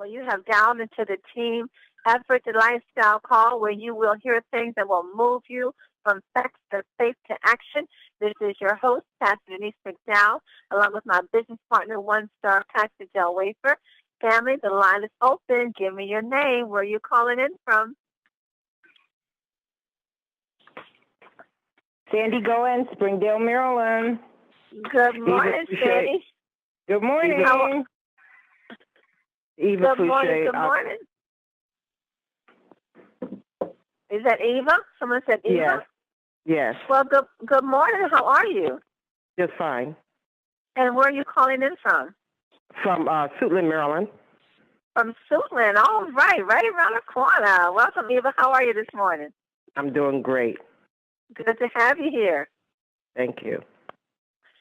Well, you have dialed into the team effort to lifestyle call where you will hear things that will move you from facts to faith to action. This is your host, Pastor Denise McDowell, along with my business partner, one-star Pastor Del Wafer. Family, the line is open. Give me your name. Where are you calling in from? Sandy Goen, Springdale, Maryland. Good morning, Sandy. Good morning. Eva Good morning. Good morning. Is that Eva? Someone said Eva? Yes. Well, good morning. How are you? Just fine. And where are you calling in from? From Suitland, Maryland. From Suitland. All right. Right around the corner. Welcome, Eva. How are you this morning? I'm doing great. Good to have you here. Thank you.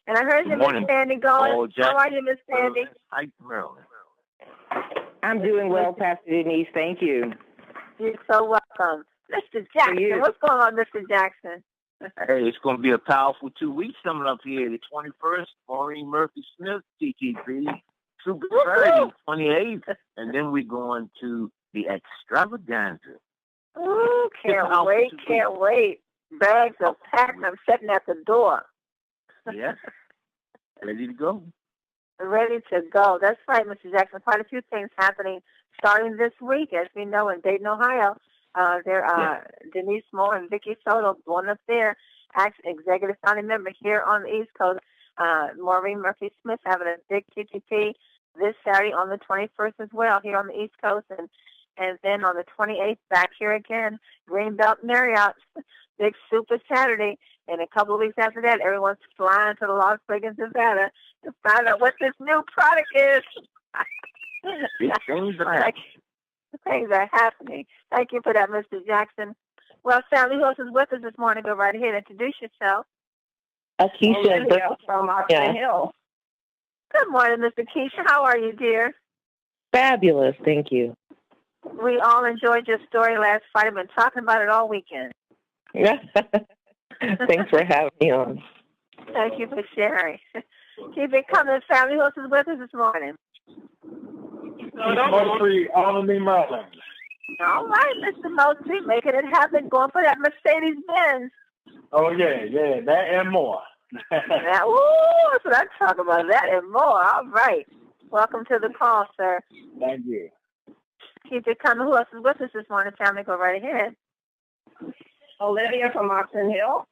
And I heard you, Miss Sandy, going. How are you, Miss Sandy? Hi, Maryland. I'm doing well, Pastor Denise. Thank you. You're so welcome. Mr. Jackson, what's going on, Mr. Jackson? Hey, it's going to be a powerful 2 weeks coming up here. The 21st, Maureen Murphy-Smith, TTP. Super Friday, 28th. And then we're going to the extravaganza. Ooh, can't wait. Bags are packed. I'm sitting at the door. Yeah. Ready to go. Ready to go. That's right, Mr. Jackson. Quite a few things happening starting this week, as we know, in Dayton, Ohio. Denise Moore and Vicki Soto going up there, executive founding member here on the East Coast. Maureen Murphy-Smith having a big TTP this Saturday on the 21st as well here on the East Coast. And then on the 28th, back here again, Greenbelt Marriott, big Super Saturday. And a couple of weeks after that, everyone's flying to Las Vegas, Nevada to find out what this new product is. Things are happening. Thank you for that, Mr. Jackson. Well, Sally, who else is with us this morning? Go right ahead. Introduce yourself. Nikisha from Oxon Hill. Good morning, Mr. Keisha. How are you, dear? Fabulous. Thank you. We all enjoyed your story last Friday. I've been talking about it all weekend. Thanks for having me on. Thank you for sharing. Keep it coming, family. Who else is with us this morning? Mosley, Albany, Maryland. All right, Mr. Mosley, making it happen, going for that Mercedes-Benz. Oh, yeah, that and more. That's what I'm talking about, that and more. All right. Welcome to the call, sir. Thank you. Keep it coming. Who else is with us this morning, family? Go right ahead. Olivia from Oxon Hill.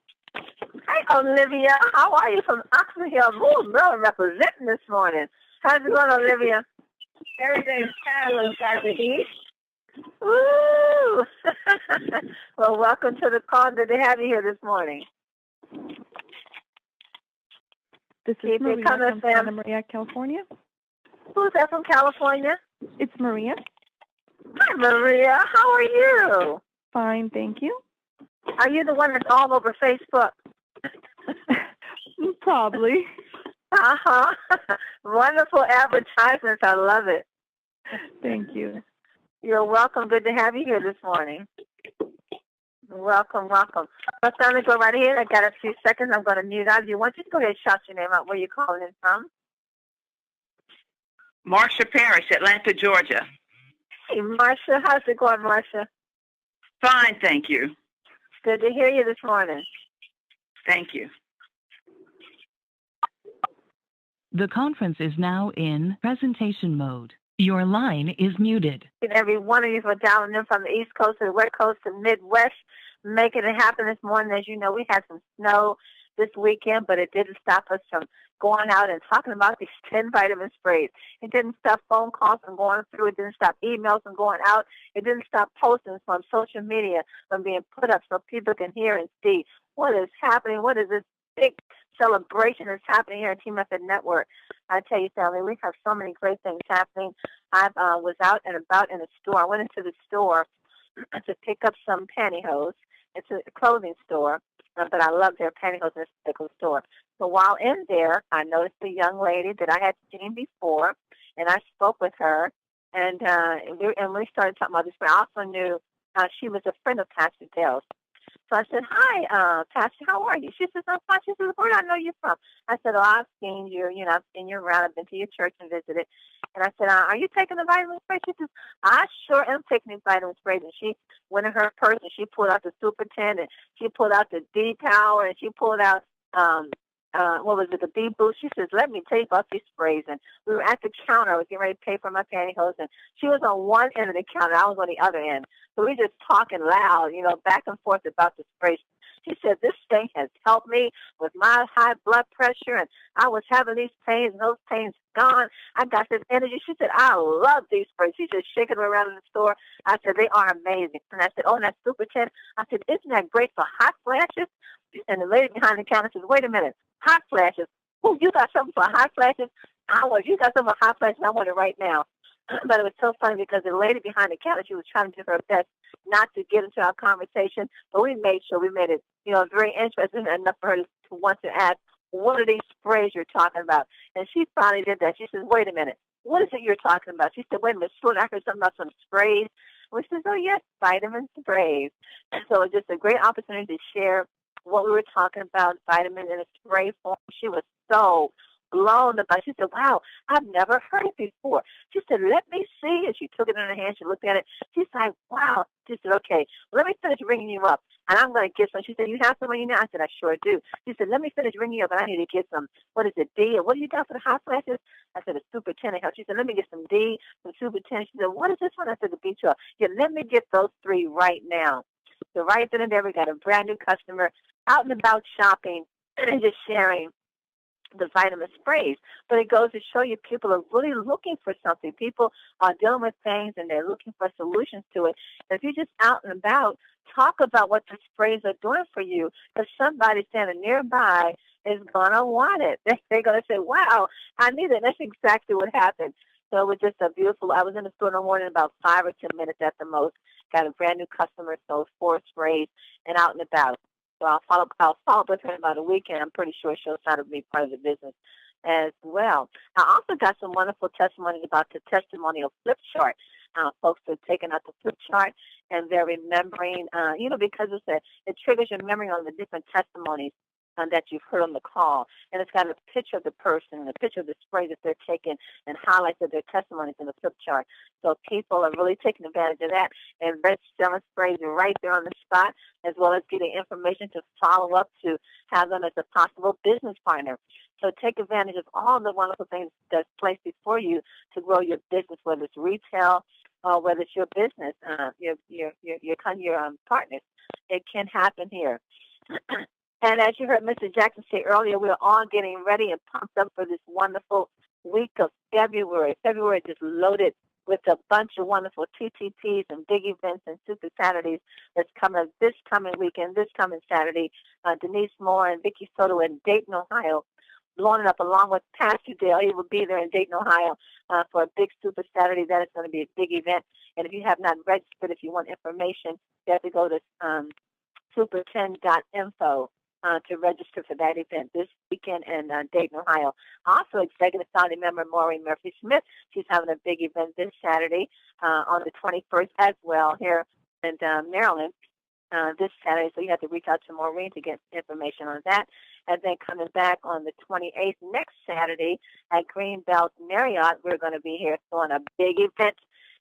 Hi, Olivia. How are you from Oxon Hill? Maryland representing this morning. How's it going, Olivia? Everything's fabulous, Dr. Heath. Woo! Well, welcome to the call. Good to have you here this morning. This is Maria from Santa Maria, California. Who's that from California? It's Maria. Hi, Maria. How are you? Fine, thank you. Are you the one that's all over Facebook? Probably. Uh-huh. Wonderful advertisements. I love it. Thank you. You're welcome. Good to have you here this morning. Welcome. Let's go right ahead. I got a few seconds. I'm going to mute out. If you want, just go ahead and shout your name out. Where you calling in from? Marcia Parrish, Atlanta, Georgia. Hey, Marcia. How's it going, Marcia? Fine, thank you. Good to hear you this morning. Thank you. The conference is now in presentation mode. Your line is muted. And every one of you for dialing in from the East Coast to the West Coast to Midwest, making it happen this morning. As you know, we had some snow this weekend, but it didn't stop us from going out and talking about these 10 vitamin sprays. It didn't stop phone calls from going through. It didn't stop emails from going out. It didn't stop postings from social media from being put up so people can hear and see what is happening, what is this big celebration that's happening here at Team Method Network. I tell you, family, we have so many great things happening. I was out and about in a store. I went into the store to pick up some pantyhose. It's a clothing store, but I love their pantyhose in this particular store. So while in there, I noticed a young lady that I had seen before, and I spoke with her, and we started talking about this. But I also knew she was a friend of Pastor Dell's. So I said, hi, Pastor, how are you? She says, I'm fine. She says, where do I know you from? I said, oh, I've seen you, I've seen you around. I've been to your church and visited. And I said, are you taking the vitamin spray? She says, I sure am taking these vitamin sprays. And she went in her purse and she pulled out the Super 10 and she pulled out the D Power and she pulled out, what was it, the B Boost. She says, let me take off these sprays. And we were at the counter. I was getting ready to pay for my pantyhose. And she was on one end of the counter. I was on the other end. So we just talking loud, back and forth about the sprays. She said, this thing has helped me with my high blood pressure, and I was having these pains, and those pains gone. I got this energy. She said, I love these sprays. She's just shaking them around in the store. I said, they are amazing. And I said, oh, and that's Super 10. I said, isn't that great for hot flashes? And the lady behind the counter says, wait a minute, hot flashes? Oh, you got something for hot flashes? You got something for hot flashes? I want it right now. But it was so funny because the lady behind the counter, she was trying to do her best not to get into our conversation, but we made sure we made it, very interesting enough for her to want to ask, what are these sprays you're talking about? And she finally did that. She said, wait a minute, what is it you're talking about? She said, wait a minute, I heard something about some sprays. We said, oh, yes, vitamin sprays. And so it was just a great opportunity to share what we were talking about, vitamin in a spray form. She was so blown about. She said, wow, I've never heard it before. She said, let me see. And she took it in her hand. She looked at it. She's like, wow. She said, okay, let me finish ringing you up. And I'm going to get some. She said, you have some on you now? I said, I sure do. She said, let me finish ringing you up, and I need to get some. What is it, D? And what do you got for the hot flashes? I said, a Super 10. She said, let me get some D, some Super 10. She said, what is this one? I said, the B12. Yeah, let me get those three right now. So right then and there, we got a brand new customer out and about shopping and just sharing the vitamin sprays. But it goes to show you people are really looking for something. People are dealing with things and they're looking for solutions to it. And if you're just out and about, talk about what the sprays are doing for you, because somebody standing nearby is going to want it. They're going to say, wow, I need it. That's exactly what happened. So it was just a beautiful, I was in the store in the morning about 5 or 10 minutes at the most, got a brand new customer, sold 4 sprays, and out and about. So I'll follow up with her in about a week, and I'm pretty sure she'll start to be part of the business as well. I also got some wonderful testimonies about the testimonial flip chart. Folks are taking out the flip chart, and they're remembering, because it triggers your memory on the different testimonies that you've heard on the call. And it's got a picture of the person, a picture of the spray that they're taking, and highlights of their testimonies in the flip chart. So people are really taking advantage of that, and they're selling sprays right there on the spot, as well as getting information to follow up to have them as a possible business partner. So take advantage of all the wonderful things that's placed before you to grow your business, whether it's retail or whether it's your business, your partners. It can happen here. And as you heard Mr. Jackson say earlier, we're all getting ready and pumped up for this wonderful week of February. February is just loaded with a bunch of wonderful TTPs and big events and Super Saturdays that's coming this coming weekend, this coming Saturday. Denise Moore and Vicki Soto in Dayton, Ohio, blowing it up along with Pastor Dale. He will be there in Dayton, Ohio for a big Super Saturday. That is going to be a big event. And if you have not registered, if you want information, you have to go to super10.info. To register for that event this weekend in Dayton, Ohio. Also, Executive Founding Member Maureen Murphy-Smith, she's having a big event this Saturday on the 21st as well here in Maryland this Saturday. So you have to reach out to Maureen to get information on that. And then coming back on the 28th, next Saturday at Greenbelt Marriott, we're going to be here throwing a big event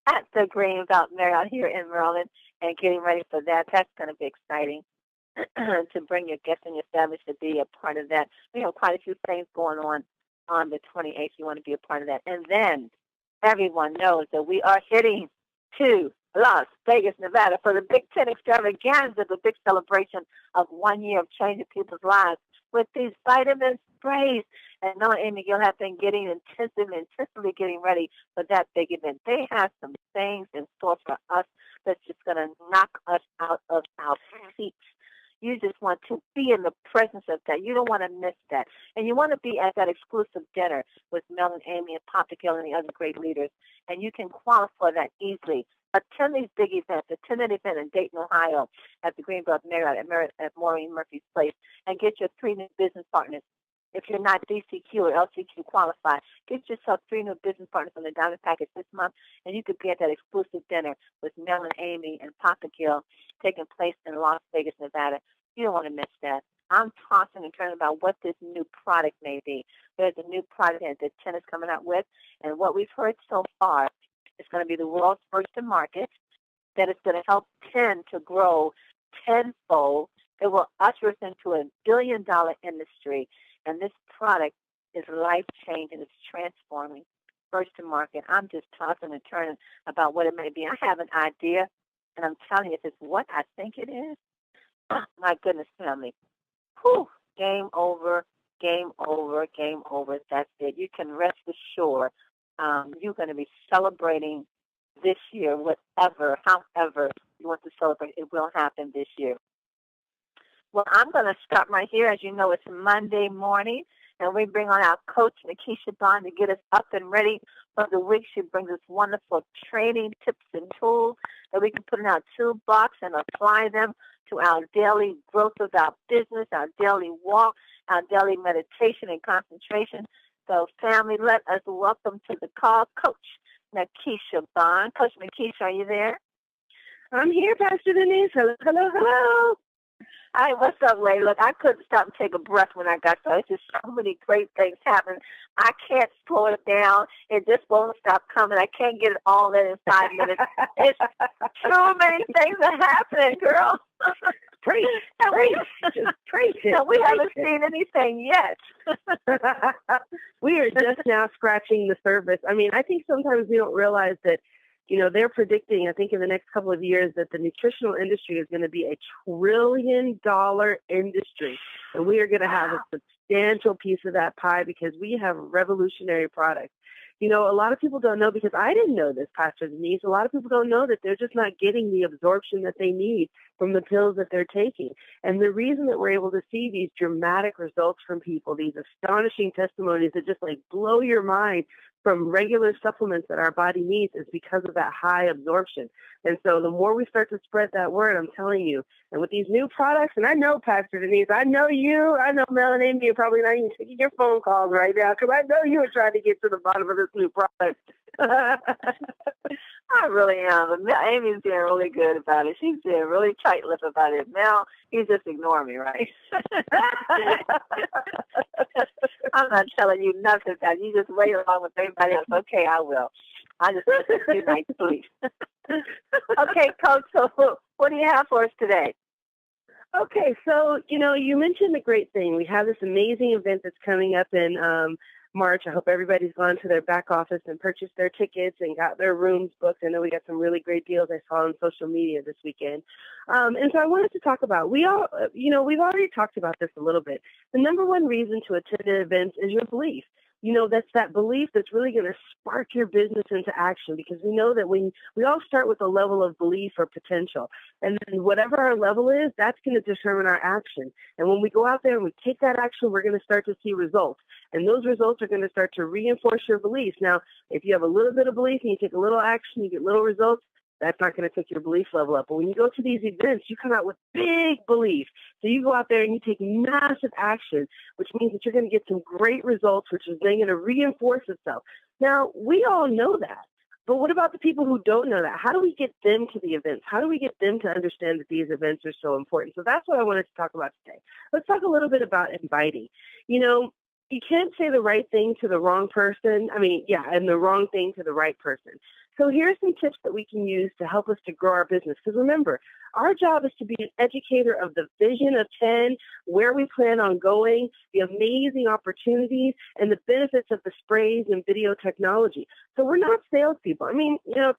at the Greenbelt Marriott here in Maryland and getting ready for that. That's going to be exciting. To bring your guests and your family to be a part of that. We have quite a few things going on the 28th. You want to be a part of that. And then everyone knows that we are heading to Las Vegas, Nevada for the Big 10 extravaganza, the big celebration of 1 year of changing people's lives with these vitamin sprays. And Mel and Amy Gill have been getting intensively getting ready for that big event. They have some things in store for us that's just going to knock us out of our seats. You just want to be in the presence of that. You don't want to miss that. And you want to be at that exclusive dinner with Mel and Amy and Papa Gill and the other great leaders. And you can qualify that easily. Attend these big events. Attend an event in Dayton, Ohio at the Greenbelt Marriott at Maureen Murphy's Place and get your 3 new business partners if you're not DCQ or LCQ qualified. Get yourself 3 new business partners on the Diamond Package this month, and you could be at that exclusive dinner with Mel and Amy and Papa Gil taking place in Las Vegas, Nevada. You don't want to miss that. I'm tossing and turning about what this new product may be. There's a new product that Chen is coming out with, and what we've heard so far is going to be the world's first to market, that it's going to help 10 to grow tenfold. It will usher us into a billion-dollar industry, and this product is life-changing. It's transforming. First to market. I'm just tossing and turning about what it may be. I have an idea, and I'm telling you, if it's what I think it is, my goodness, family. Whew, game over, game over, game over. That's it. You can rest assured you're going to be celebrating this year, however you want to celebrate. It will happen this year. Well, I'm going to stop right here. As you know, it's Monday morning, and we bring on our coach, Nikisha Bond, to get us up and ready for the week. She brings us wonderful training tips and tools that we can put in our toolbox and apply them to our daily growth of our business, our daily walk, our daily meditation and concentration. So, family, let us welcome to the call Coach Nikisha Bond. Coach Nikisha, are you there? I'm here, Pastor Denise. Hello, hello, hello. Hi, what's up, lady? Look, I couldn't stop and take a breath when I got there. It's just so many great things happening. I can't slow it down. It just won't stop coming. I can't get it all in 5 minutes. It's too many things are happening, girl. Preach. Just preach it. No, we haven't seen anything yet. We are just now scratching the surface. I mean, I think sometimes we don't realize that, they're predicting, I think in the next couple of years, that the nutritional industry is going to be $1 trillion industry. And we are going to have a substantial piece of that pie because we have revolutionary products. A lot of people don't know, because I didn't know this, Pastor Denise. A lot of people don't know that they're just not getting the absorption that they need from the pills that they're taking. And the reason that we're able to see these dramatic results from people, these astonishing testimonies that just blow your mind from regular supplements that our body needs, is because of that high absorption. And so the more we start to spread that word, I'm telling you, and with these new products, and I know, Pastor Denise, I know Mel and Amy are probably not even taking your phone calls right now, because I know you are trying to get to the bottom of this new product. I really am. Amy's being really good about it. She's being really tight-lipped about it. Mel, he's just ignoring me, right? I'm not telling you nothing about it. You just wait along with everybody else. Okay, I will. I just listen to you night sleep. Okay, Coach, so what do you have for us today? Okay, so, you mentioned the great thing. We have this amazing event that's coming up in March. I hope everybody's gone to their back office and purchased their tickets and got their rooms booked. I know we got some really great deals I saw on social media this weekend. And so I wanted to talk about, we've already talked about this a little bit. The number one reason to attend an event is your belief. That's that belief that's really going to spark your business into action, because we know that we all start with a level of belief or potential. And then whatever our level is, that's going to determine our action. And when we go out there and we take that action, we're going to start to see results. And those results are going to start to reinforce your beliefs. Now, if you have a little bit of belief and you take a little action, you get little results, that's not going to take your belief level up. But when you go to these events, you come out with big belief. So you go out there and you take massive action, which means that you're going to get some great results, which is then going to reinforce itself. Now, we all know that. But what about the people who don't know that? How do we get them to the events? How do we get them to understand that these events are so important? So that's what I wanted to talk about today. Let's talk a little bit about inviting. You can't say the right thing to the wrong person. And the wrong thing to the right person. So here's some tips that we can use to help us to grow our business. Because remember, our job is to be an educator of the vision of 10, where we plan on going, the amazing opportunities, and the benefits of the sprays and video technology. So we're not salespeople.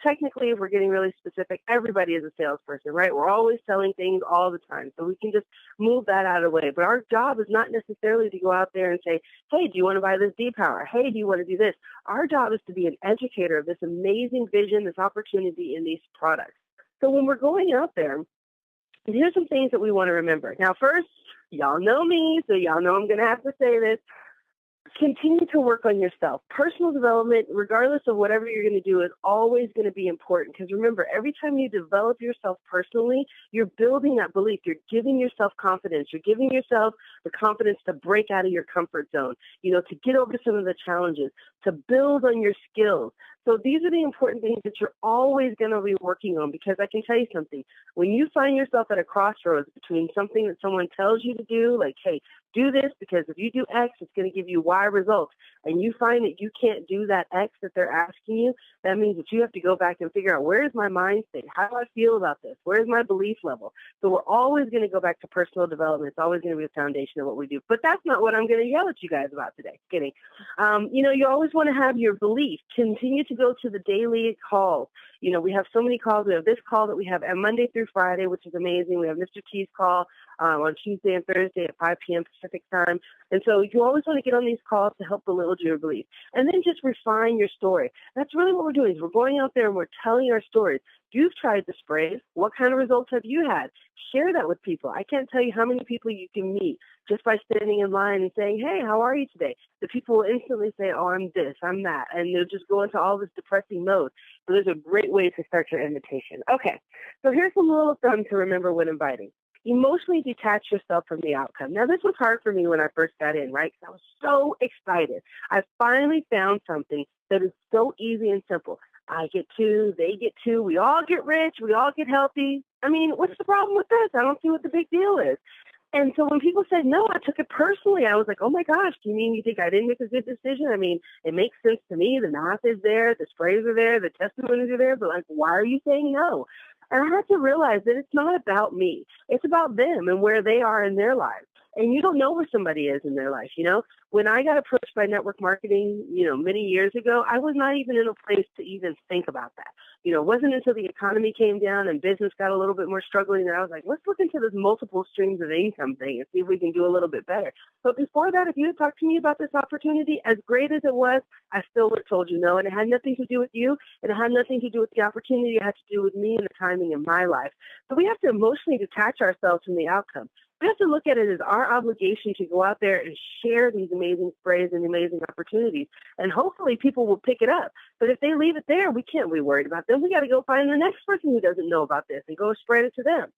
Technically, if we're getting really specific, everybody is a salesperson, right? We're always selling things all the time. So we can just move that out of the way. But our job is not necessarily to go out there and say, hey, do you want to buy this D-Power? Hey, do you want to do this? Our job is to be an educator of this amazing vision, this opportunity in these products. So when we're going out there, here's some things that we want to remember. Now, first, y'all know me, so y'all know I'm going to have to say this. Continue to work on yourself. Personal development, regardless of whatever you're going to do, is always going to be important. Because remember, every time you develop yourself personally, you're building that belief. You're giving yourself confidence. You're giving yourself the confidence to break out of your comfort zone, to get over some of the challenges, to build on your skills. So these are the important things that you're always going to be working on, because I can tell you something. When you find yourself at a crossroads between something that someone tells you to do, like, hey, do this because if you do X, it's going to give you Y results, and you find that you can't do that X that they're asking you, that means that you have to go back and figure out, where is my mind state? How do I feel about this? Where's my belief level? So we're always going to go back to personal development. It's always going to be the foundation of what we do. But that's not what I'm going to yell at you guys about today. Kidding. You always want to have your belief. Continue to go to the daily calls. We have so many calls. We have this call that we have Monday through Friday, which is amazing. We have Mr. T's call on Tuesday and Thursday at 5 p.m. Pacific time. And so you always want to get on these calls to help build your belief. And then just refine your story. That's really what we're doing, is we're going out there and we're telling our stories. You've tried the sprays. What kind of results have you had? Share that with people. I can't tell you how many people you can meet just by standing in line and saying, hey, how are you today? The people will instantly say, oh, I'm this, I'm that. And they'll just go into all this depressing mode. So there's a great way to start your invitation. Okay, so here's some little thumb to remember when inviting. Emotionally detach yourself from the outcome. Now, this was hard for me when I first got in, right? Because I was so excited. I finally found something that is so easy and simple. I get two, they get two, we all get rich, we all get healthy. I mean, what's the problem with this? I don't see what the big deal is. And so when people said no, I took it personally. I was like, oh my gosh, do you mean you think I didn't make a good decision? I mean, it makes sense to me. The math is there, the sprays are there, the testimonies are there, but like, why are you saying no? And I had to realize that it's not about me. It's about them and where they are in their lives. And you don't know where somebody is in their life, When I got approached by network marketing, many years ago, I was not even in a place to even think about that. It wasn't until the economy came down and business got a little bit more struggling that I was like, let's look into this multiple streams of income thing and see if we can do a little bit better. But before that, if you had talked to me about this opportunity, as great as it was, I still would have told you no. And it had nothing to do with you. And it had nothing to do with the opportunity. It had to do with me and the timing in my life. So we have to emotionally detach ourselves from the outcome. We have to look at it as our obligation to go out there and share these amazing sprays and amazing opportunities. And hopefully people will pick it up. But if they leave it there, we can't be worried about them. We got to go find the next person who doesn't know about this and go spread it to them.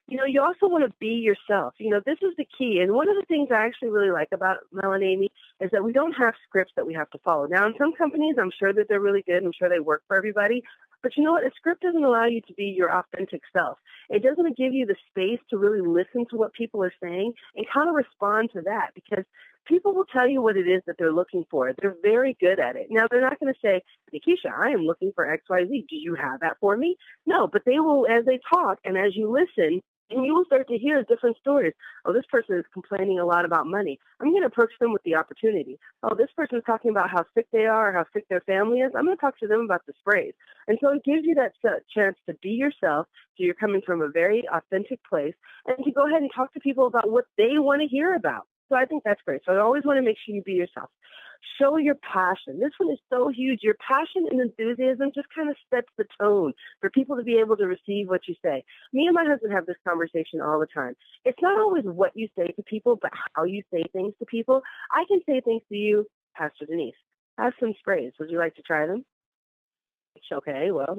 You also want to be yourself. This is the key. And one of the things I actually really like about Mel and Amy is that we don't have scripts that we have to follow. Now, in some companies, I'm sure that they're really good. I'm sure they work for everybody. But you know what? A script doesn't allow you to be your authentic self. It doesn't give you the space to really listen to what people are saying and kind of respond to that, because people will tell you what it is that they're looking for. They're very good at it. Now, they're not going to say, Nikisha, I am looking for XYZ. Do you have that for me? No, but they will, as they talk and as you listen, and you will start to hear different stories. Oh, this person is complaining a lot about money. I'm going to approach them with the opportunity. Oh, this person is talking about how sick they are or how sick their family is. I'm going to talk to them about the sprays. And so it gives you that chance to be yourself. So you're coming from a very authentic place, and to go ahead and talk to people about what they want to hear about. So I think that's great. So I always want to make sure you be yourself. Show your passion. This one is so huge. Your passion and enthusiasm just kind of sets the tone for people to be able to receive what you say. Me and my husband have this conversation all the time. It's not always what you say to people, but how you say things to people. I can say things to you, Pastor Denise, I have some sprays. Would you like to try them? Okay, well,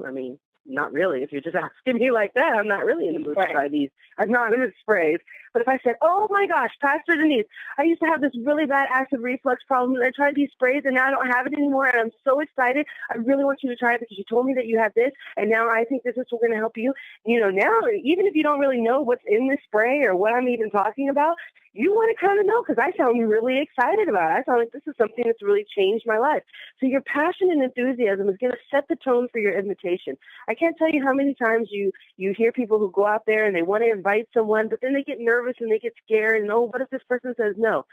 not really. If you're just asking me like that, I'm not really in the mood to try these anonymous sprays. But if I said, oh my gosh, Pastor Denise, I used to have this really bad acid reflux problem, and I tried these sprays and now I don't have it anymore, and I'm so excited. I really want you to try it because you told me that you have this, and now I think this is what's going to help you. Now, even if you don't really know what's in this spray or what I'm even talking about, you want to kind of know, because I sound really excited about it. I sound like this is something that's really changed my life. So your passion and enthusiasm is going to set the tone for your invitation. I can't tell you how many times you hear people who go out there and they want to invite someone, but then they get nervous and they get scared, and oh, what if this person says no?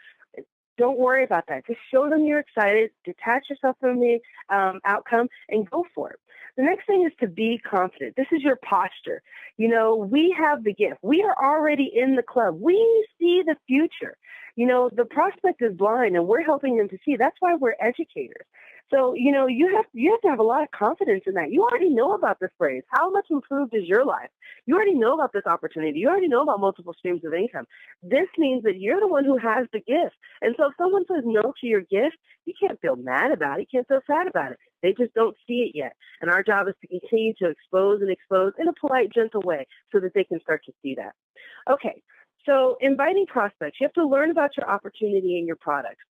Don't worry about that. Just show them you're excited, detach yourself from the outcome, and go for it. The next thing is to be confident. This is your posture. We have the gift. We are already in the club. We see the future. The prospect is blind, and we're helping them to see. That's why we're educators. So, you have to have a lot of confidence in that. You already know about this phrase. How much improved is your life? You already know about this opportunity. You already know about multiple streams of income. This means that you're the one who has the gift. And so if someone says no to your gift, you can't feel mad about it. You can't feel sad about it. They just don't see it yet. And our job is to continue to expose and expose in a polite, gentle way so that they can start to see that. Okay, so inviting prospects, you have to learn about your opportunity and your products.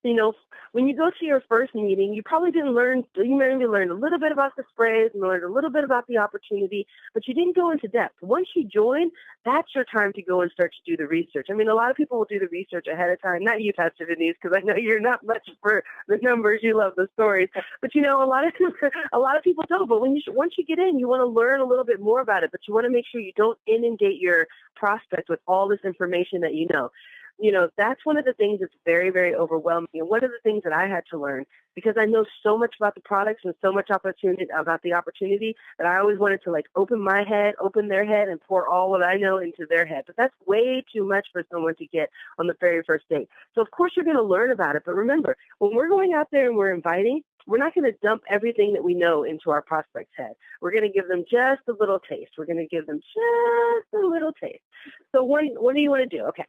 When you go to your first meeting, you probably didn't learn, you maybe learned a little bit about the sprays and learned a little bit about the opportunity, but you didn't go into depth. Once you join, that's your time to go and start to do the research. I mean, a lot of people will do the research ahead of time. Not you, Pastor Denise, because I know you're not much for the numbers. You love the stories. But, a lot of people don't. But once you get in, you want to learn a little bit more about it, but you want to make sure you don't inundate your prospect with all this information that you know. That's one of the things that's very, very overwhelming. And one of the things that I had to learn, because I know so much about the products and so much about the opportunity, that I always wanted to open my head, open their head, and pour all what I know into their head. But that's way too much for someone to get on the very first date. So of course you're going to learn about it. But remember, when we're going out there and we're inviting, we're not going to dump everything that we know into our prospect's head. We're going to give them just a little taste. We're going to give them just a little taste. So what do you want to do? Okay.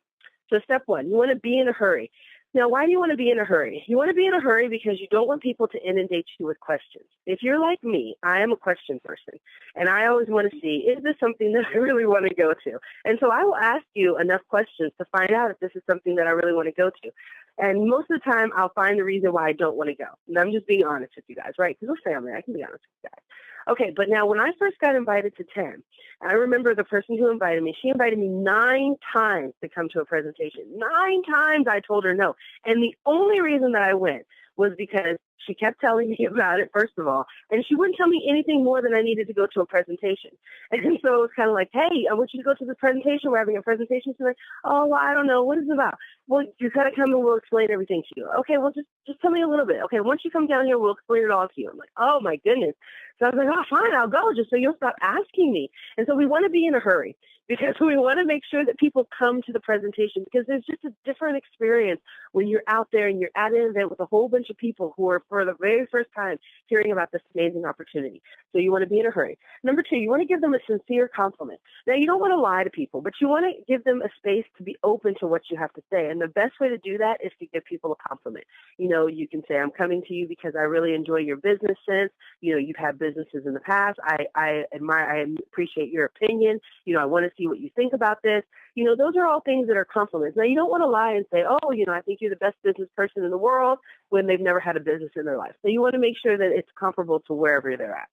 So step one, you want to be in a hurry. Now, why do you want to be in a hurry? You want to be in a hurry because you don't want people to inundate you with questions. If you're like me, I am a question person, and I always want to see, is this something that I really want to go to? And so I will ask you enough questions to find out if this is something that I really want to go to. And most of the time, I'll find the reason why I don't want to go. And I'm just being honest with you guys, right? Because we're family. I can be honest with you guys. Okay, but now when I first got invited to 10, I remember the person who invited me, she invited me 9 times to come to a presentation. 9 times I told her no. And the only reason that I went was because she kept telling me about it, first of all, and she wouldn't tell me anything more than I needed to go to a presentation. And so it was kind of like, hey, I want you to go to this presentation. We're having a presentation tonight. Oh, well, I don't know. What is it about? Well, you got to come and we'll explain everything to you. Okay, well, just tell me a little bit. Okay, once you come down here, we'll explain it all to you. I'm like, oh, my goodness. So I was like, oh, fine, I'll go just so you'll stop asking me. And so we want to be in a hurry because we want to make sure that people come to the presentation because there's just a different experience when you're out there and you're at an event with a whole bunch of people who are for the very first time hearing about this amazing opportunity. So you want to be in a hurry. Number 2, you want to give them a sincere compliment. Now, you don't want to lie to people, but you want to give them a space to be open to what you have to say. And the best way to do that is to give people a compliment. You can say, I'm coming to you because I really enjoy your business sense. You've had businesses in the past. I admire, I appreciate your opinion. I want to see what you think about this. Those are all things that are compliments. Now, you don't want to lie and say, oh, I think you're the best business person in the world when they've never had a business in their life. So you want to make sure that it's comparable to wherever they're at.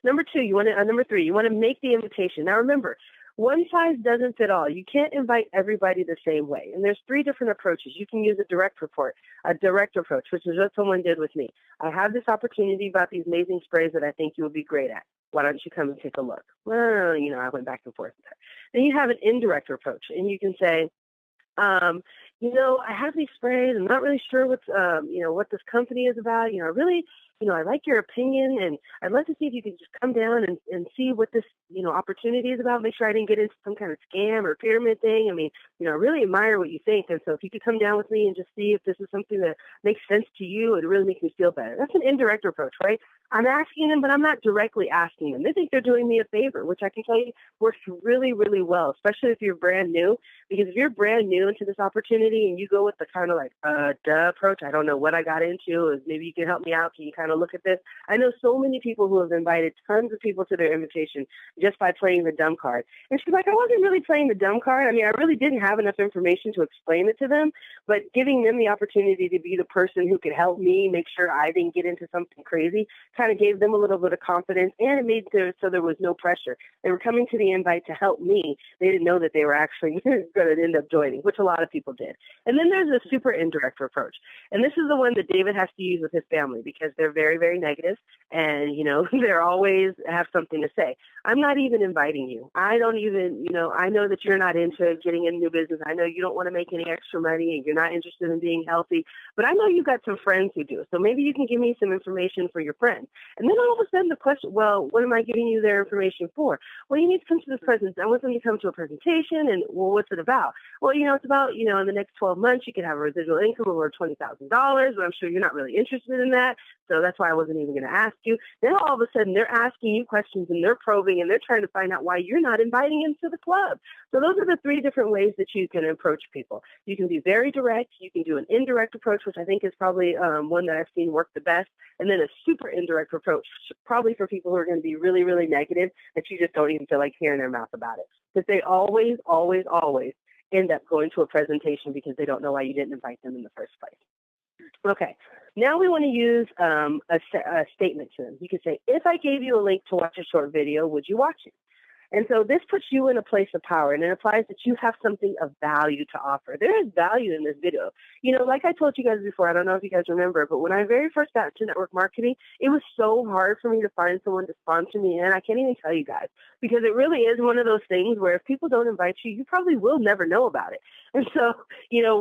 Number 3, you want to make the invitation. Now, remember, one size doesn't fit all. You can't invite everybody the same way. And there's 3 different approaches. You can use a direct approach, which is what someone did with me. I have this opportunity about these amazing sprays that I think you would be great at. Why don't you come and take a look? Well, I went back and forth with her. Then you have an indirect approach, and you can say, I have these sprays. I'm not really sure what this company is about. I like your opinion, and I'd love to see if you could just come down and see what this, opportunity is about. Make sure I didn't get into some kind of scam or pyramid thing. I mean, I really admire what you think. And so if you could come down with me and just see if this is something that makes sense to you, it really makes me feel better. That's an indirect approach, right? I'm asking them, but I'm not directly asking them. They think they're doing me a favor, which I can tell you works really, really well, especially if you're brand new. Because if you're brand new into this opportunity and you go with the kind of like, duh approach, I don't know what I got into, maybe you can help me out. Can you kind of look at this? I know so many people who have invited tons of people to their invitation just by playing the dumb card. And she's like, I wasn't really playing the dumb card. I mean, I really didn't have enough information to explain it to them, but giving them the opportunity to be the person who could help me make sure I didn't get into something crazy kind of gave them a little bit of confidence, and it made so there was no pressure. They were coming to the invite to help me. They didn't know that they were actually going to end up joining, which a lot of people did. And then there's a super indirect approach. And this is the one that David has to use with his family because they're very, very negative, and, they're always have something to say. I'm not even inviting you. I don't even, I know that you're not into getting in new business. I know you don't want to make any extra money and you're not interested in being healthy, but I know you've got some friends who do. So maybe you can give me some information for your friends. And then all of a sudden the question, well, what am I giving you their information for? Well, you need to come to this presentation. I want them to come to a presentation, and, well, what's it about? Well, it's about, in the next 12 months, you can have a residual income of over $20,000, but I'm sure you're not really interested in that. So that's why I wasn't even going to ask you. Then all of a sudden they're asking you questions and they're probing and they're trying to find out why you're not inviting them to the club. So those are the three different ways that you can approach people. You can be very direct. You can do an indirect approach, which I think is probably one that I've seen work the best. And then a super indirect approach, probably for people who are going to be really, really negative, that you just don't even feel like hearing their mouth about it. Because they always, always, always end up going to a presentation because they don't know why you didn't invite them in the first place. Okay, now we want to use a statement to them. You can say, if I gave you a link to watch a short video, would you watch it? And so this puts you in a place of power, and it implies that you have something of value to offer. There is value in this video. Like I told you guys before, I don't know if you guys remember, but when I very first got into network marketing, it was so hard for me to find someone to sponsor me, and I can't even tell you guys, because it really is one of those things where if people don't invite you, you probably will never know about it. And so,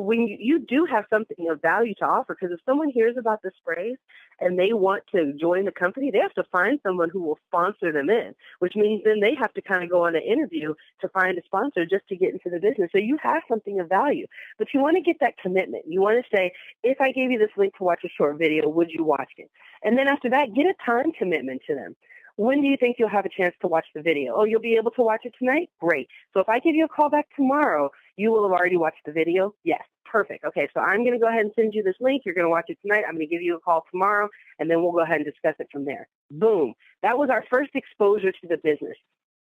when you do have something of value to offer, because if someone hears about the sprays and they want to join the company, they have to find someone who will sponsor them in, which means then they have to kind of go on an interview to find a sponsor just to get into the business. So you have something of value, but you want to get that commitment. You want to say, if I gave you this link to watch a short video, would you watch it? And then after that, get a time commitment to them. When do you think you'll have a chance to watch the video? Oh, you'll be able to watch it tonight? Great. So if I give you a call back tomorrow, you will have already watched the video? Yes. Perfect. Okay, so I'm going to go ahead and send you this link. You're going to watch it tonight. I'm going to give you a call tomorrow, and then we'll go ahead and discuss it from there. Boom. That was our first exposure to the business.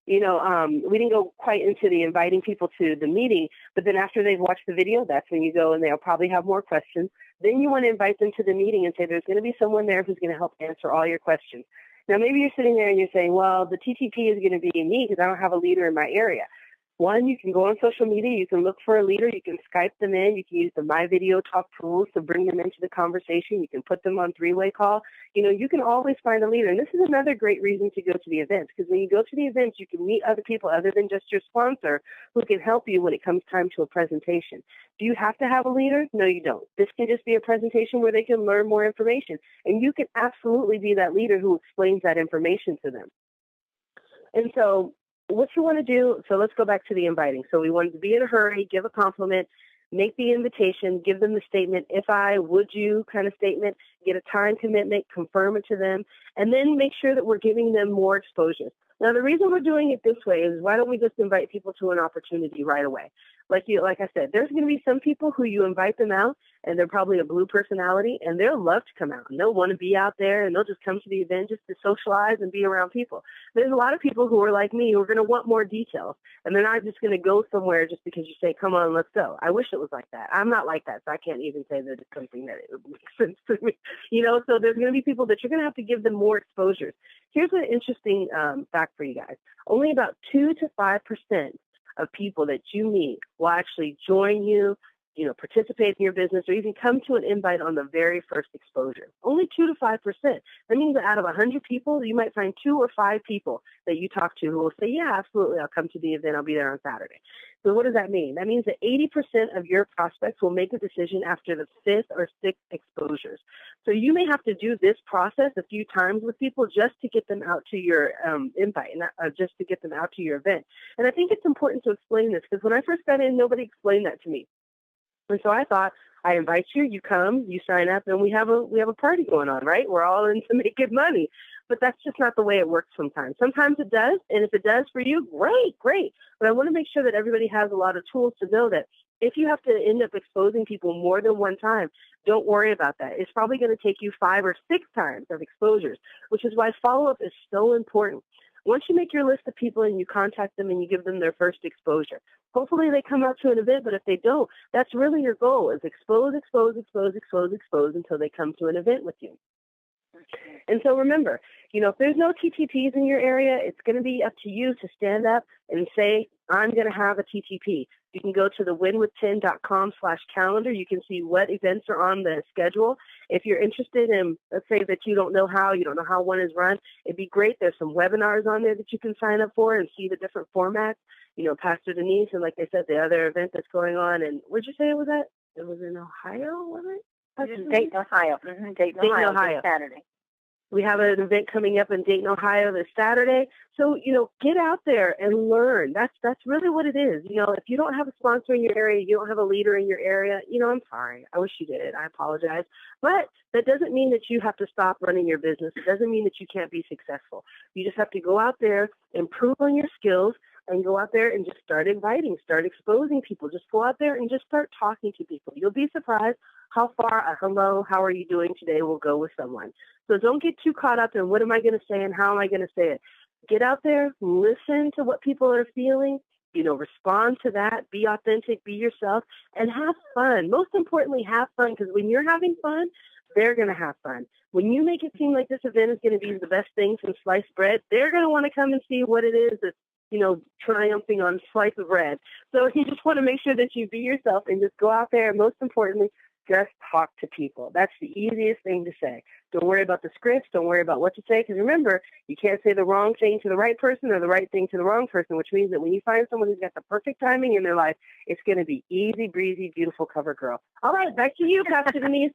We didn't go quite into the inviting people to the meeting, but then after they've watched the video, that's when you go and they'll probably have more questions. Then you want to invite them to the meeting and say, there's going to be someone there who's going to help answer all your questions. Now, maybe you're sitting there and you're saying, well, the TTP is going to be me because I don't have a leader in my area. One, you can go on social media, you can look for a leader, you can Skype them in, you can use the My Video Talk tools to bring them into the conversation, you can put them on three-way call. You can always find a leader. And this is another great reason to go to the events, because when you go to the events, you can meet other people other than just your sponsor who can help you when it comes time to a presentation. Do you have to have a leader? No, you don't. This can just be a presentation where they can learn more information. And you can absolutely be that leader who explains that information to them. And so what you want to do, so let's go back to the inviting. So we wanted to be in a hurry, give a compliment, make the invitation, give them the statement, if I, would you kind of statement, get a time commitment, confirm it to them, and then make sure that we're giving them more exposure. Now, the reason we're doing it this way is why don't we just invite people to an opportunity right away? Like I said, there's going to be some people who you invite them out, and they're probably a blue personality, and they'll love to come out, and they'll want to be out there, and they'll just come to the event just to socialize and be around people. There's a lot of people who are like me who are going to want more details, and they're not just going to go somewhere just because you say, come on, let's go. I wish it was like that. I'm not like that, so I can't even say that it's something that it would make sense to me. So there's going to be people that you're going to have to give them more exposures. Here's an interesting fact for you guys. Only about 2 to 5% of people that you meet will actually join you, participate in your business, or even come to an invite on the very first exposure. Only 2 to 5%. That means that out of 100 people, you might find 2 or 5 people that you talk to who will say, yeah, absolutely, I'll come to the event. I'll be there on Saturday. So what does that mean? That means that 80% of your prospects will make a decision after the 5th or 6th exposures. So you may have to do this process a few times with people just to get them out to your invite, and just to get them out to your event. And I think it's important to explain this, because when I first got in, nobody explained that to me. And so I thought, I invite you, you come, you sign up, and we have a party going on, right? We're all into making money. But that's just not the way it works sometimes. Sometimes it does, and if it does for you, great. But I want to make sure that everybody has a lot of tools to know that if you have to end up exposing people more than one time, don't worry about that. It's probably going to take you 5 or 6 times of exposures, which is why follow-up is so important. Once you make your list of people and you contact them and you give them their first exposure, hopefully they come out to an event, but if they don't, that's really your goal, is expose until they come to an event with you. And so remember, if there's no TTPs in your area, it's going to be up to you to stand up and say, I'm going to have a TTP. You can go to the winwith10.com/calendar. You can see what events are on the schedule. If you're interested in, let's say that you don't know how one is run, it'd be great. There's some webinars on there that you can sign up for and see the different formats. Pastor Denise, and like I said, the other event that's going on, and where'd you say it was at? It was in Ohio, was it? Dayton, Ohio. Dayton, Ohio. Saturday. We have an event coming up in Dayton, Ohio this Saturday. So, get out there and learn. That's really what it is. If you don't have a sponsor in your area, you don't have a leader in your area, I'm sorry. I wish you did. I apologize. But that doesn't mean that you have to stop running your business. It doesn't mean that you can't be successful. You just have to go out there, improve on your skills, and go out there and just start inviting, start exposing people. Just go out there and just start talking to people. You'll be surprised how far a hello, how are you doing today will go with someone. So don't get too caught up in what am I going to say and how am I going to say it. Get out there, listen to what people are feeling, respond to that, be authentic, be yourself, and have fun. Most importantly, have fun, because when you're having fun, they're going to have fun. When you make it seem like this event is going to be the best thing since sliced bread, they're going to want to come and see what it is that's triumphing on slice of bread. So you just want to make sure that you be yourself and just go out there. And most importantly, just talk to people. That's the easiest thing to say. Don't worry about the scripts. Don't worry about what to say. Because remember, you can't say the wrong thing to the right person or the right thing to the wrong person, which means that when you find someone who's got the perfect timing in their life, it's going to be easy, breezy, beautiful cover girl. All right, back to you, Pastor Denise.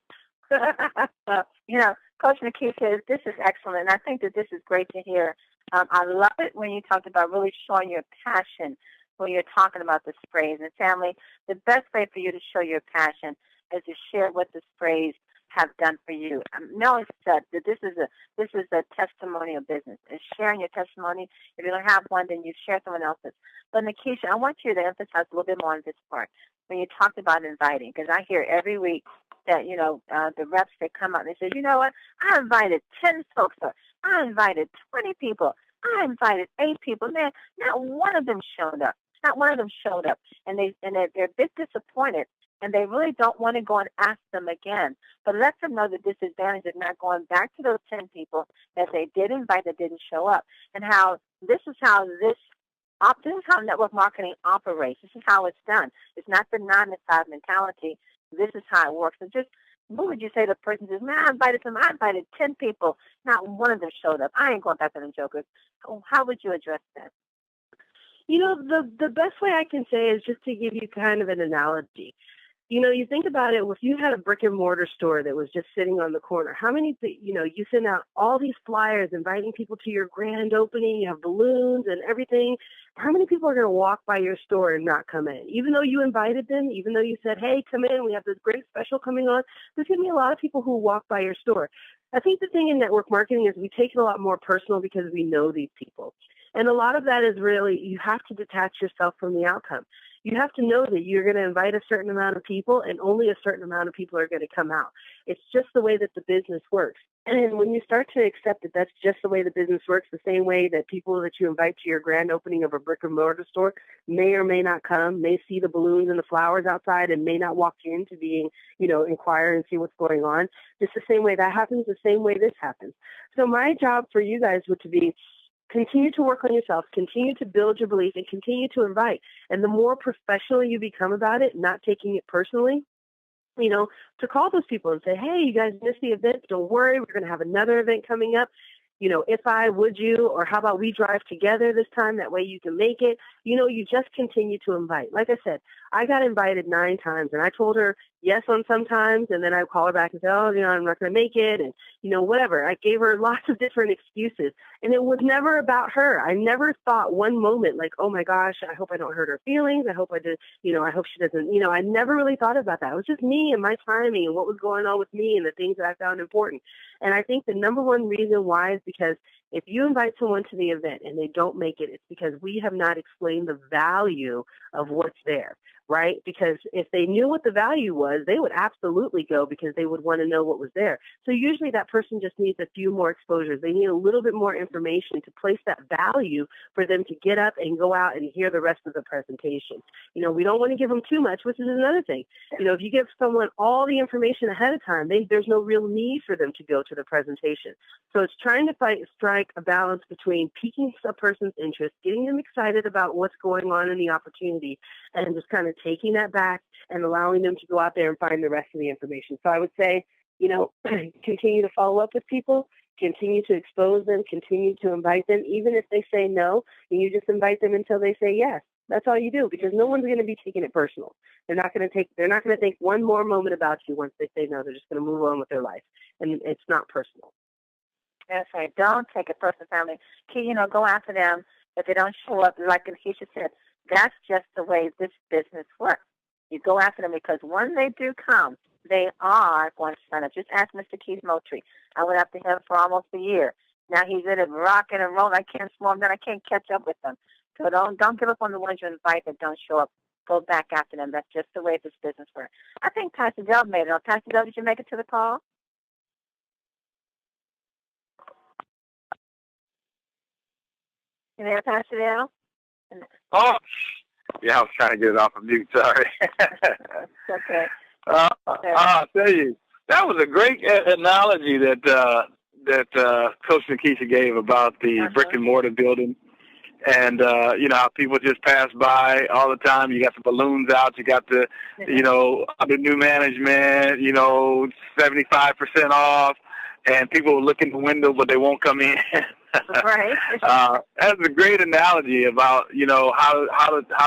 Coach Nikisha, this is excellent. And I think that this is great to hear. I love it when you talked about really showing your passion when you're talking about the sprays. And family, the best way for you to show your passion is to share what the sprays have done for you. Melanie said that this is a testimonial business. It's sharing your testimony. If you don't have one, then you share someone else's. But Nikisha, I want you to emphasize a little bit more on this part when you talked about inviting, because I hear every week that the reps that come out and they say, you know what, I invited 10 folks, or I invited 20 people, I invited 8 people. Man, not one of them showed up. Not one of them showed up, and they're a bit disappointed. And they really don't want to go and ask them again. But let them know the disadvantage of not going back to those 10 people that they did invite that didn't show up. And how this is how network marketing operates. This is how it's done. It's not the 9 to 5 mentality. This is how it works. And just, what would you say to the person who says, man, I invited 10 people. Not one of them showed up. I ain't going back to the jokers. How would you address that? The best way I can say is just to give you kind of an analogy. You think about it, if you had a brick and mortar store that was just sitting on the corner, how many, you send out all these flyers inviting people to your grand opening, you have balloons and everything. How many people are going to walk by your store and not come in? Even though you invited them, even though you said, hey, come in, we have this great special coming on, there's going to be a lot of people who walk by your store. I think the thing in network marketing is we take it a lot more personal because we know these people. And a lot of that is really, you have to detach yourself from the outcome. You have to know that you're going to invite a certain amount of people and only a certain amount of people are going to come out. It's just the way that the business works. And when you start to accept that that's just the way the business works, the same way that people that you invite to your grand opening of a brick and mortar store may or may not come, may see the balloons and the flowers outside and may not walk in to being, inquire and see what's going on. Just the same way that happens, the same way this happens. So my job for you guys would to be, continue to work on yourself, continue to build your belief, and continue to invite. And the more professional you become about it, not taking it personally, to call those people and say, hey, you guys missed the event. Don't worry. We're going to have another event coming up. If I, would you, or how about we drive together this time? That way you can make it. You just continue to invite. Like I said, I got invited 9 times, and I told her yes on some times, and then I call her back and say, oh, I'm not going to make it, and, whatever. I gave her lots of different excuses, and it was never about her. I never thought one moment like, oh, my gosh, I hope I don't hurt her feelings. I hope I did, I hope she doesn't, I never really thought about that. It was just me and my timing and what was going on with me and the things that I found important. And I think the number one reason why is because if you invite someone to the event and they don't make it, it's because we have not explained the value of what's there. right? Because if they knew what the value was, they would absolutely go because they would want to know what was there. So usually that person just needs a few more exposures. They need a little bit more information to place that value for them to get up and go out and hear the rest of the presentation. You know, we don't want to give them too much, which is another thing. You know, if you give someone all the information ahead of time, there's no real need for them to go to the presentation. So it's trying to strike a balance between piquing a person's interest, getting them excited about what's going on in the opportunity, and just kind of taking that back and allowing them to go out there and find the rest of the information. So I would say, you know, continue to follow up with people, continue to expose them, continue to invite them, even if they say no, and you just invite them until they say yes. That's all you do, because no one's going to be taking it personal. They're not going to think one more moment about you once they say no. They're just going to move on with their life, and it's not personal. That's right. Don't take it personal, family. You know, go after them. If they don't show up, like Nikisha said, that's just the way this business works. You go after them because when they do come, they are going to sign up. Just ask Mr. Keith Moultrie. I went after him for almost a year. Now he's in it rocking and rolling. I can't swarm them. I can't catch up with them. So don't give up on the ones you invite that don't show up. Go back after them. That's just the way this business works. I think Pastor Dell made it. Pastor Dell, did you make it to the call? You there, Pastor Dell? Oh, yeah, I was trying to get it off of mute. Sorry. Okay. I'll tell you, that was a great analogy that Coach Nikisha gave about the brick and mortar building. And, you know, how people just pass by all the time. You got the balloons out. You got the, you know, the new management, you know, 75% off. And people will look in the window, but they won't come in. Right. That's a great analogy about, you know, how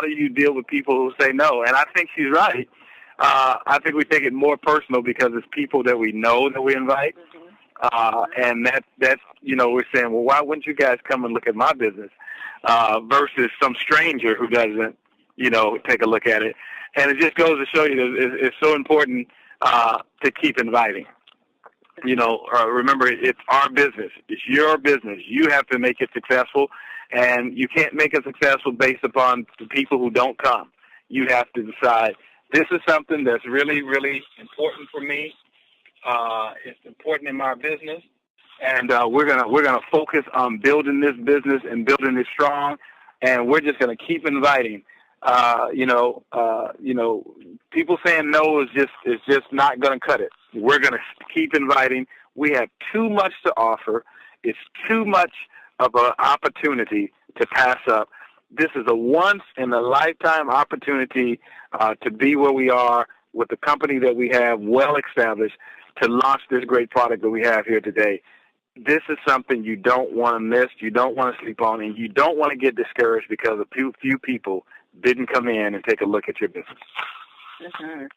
do you deal with people who say no? And I think she's right. I think we take it more personal because it's people that we know that we invite. And that's, you know, we're saying, well, why wouldn't you guys come and look at my business? Versus some stranger who doesn't, you know, take a look at it. And it just goes to show you that it's so important to keep inviting. You know, remember, it's our business. It's your business. You have to make it successful, and you can't make it successful based upon the people who don't come. You have to decide, this is something that's really, really important for me. It's important in my business, and we're gonna focus on building this business and building it strong, and we're just gonna keep inviting. You know, people saying no is just not gonna cut it. We're gonna keep inviting. We have too much to offer. It's too much of an opportunity to pass up. This is a once-in-a-lifetime opportunity to be where we are with the company that we have well established to launch this great product that we have here today. This is something you don't want to miss, you don't want to sleep on, and you don't want to get discouraged because a few people didn't come in and take a look at your business. Mm-hmm.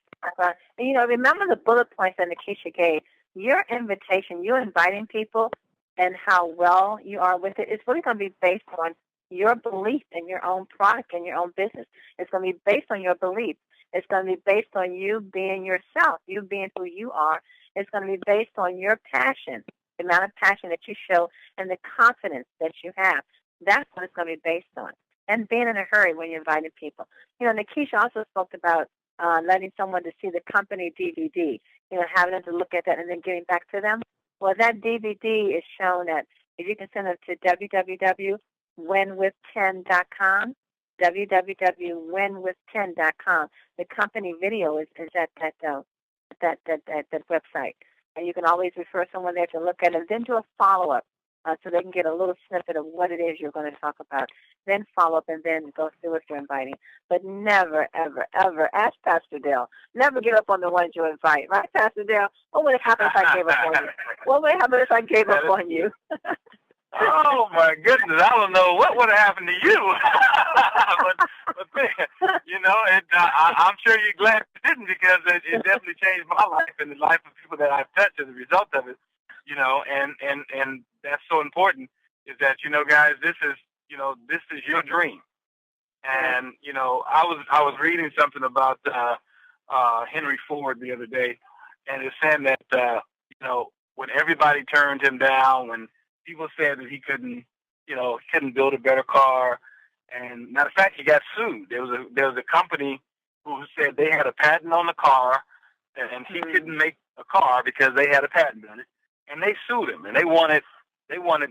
You know, remember the bullet points that Nikisha gave. Your invitation, you inviting people, and how well you are with it, it's really going to be based on your belief in your own product and your own business. It's going to be based on your belief. It's going to be based on you being yourself, you being who you are. It's going to be based on your passion, the amount of passion that you show, and the confidence that you have. That's what it's going to be based on. And being in a hurry when you're inviting people. You know, Nikisha also spoke about letting someone to see the company DVD, you know, having them to look at that and then getting back to them. Well, that DVD is shown at, if you can send it to www.winwith10.com, www.winwith10.com. The company video is at that website. And you can always refer someone there to look at it and then do a follow-up so they can get a little snippet of what it is you're going to talk about. Then follow up and then go through what you're inviting. But never, ever, ever, ask Pastor Dale, never give up on the ones you invite. Right, Pastor Dale? What would happen if I gave up on you? What would happen if I gave up on you? Oh, my goodness. I don't know what would have happened to you. but you know, I'm sure you're glad it didn't, because it definitely changed my life and the life of people that I've touched as a result of it. You know, and that's so important, is that, you know, guys, this is your dream. And, you know, I was reading something about Henry Ford the other day, and it's saying that, you know, when everybody turned him down, when people said that he couldn't build a better car, and matter of fact, he got sued. There was a company who said they had a patent on the car, and he couldn't make a car because they had a patent on it, and they sued him, and they wanted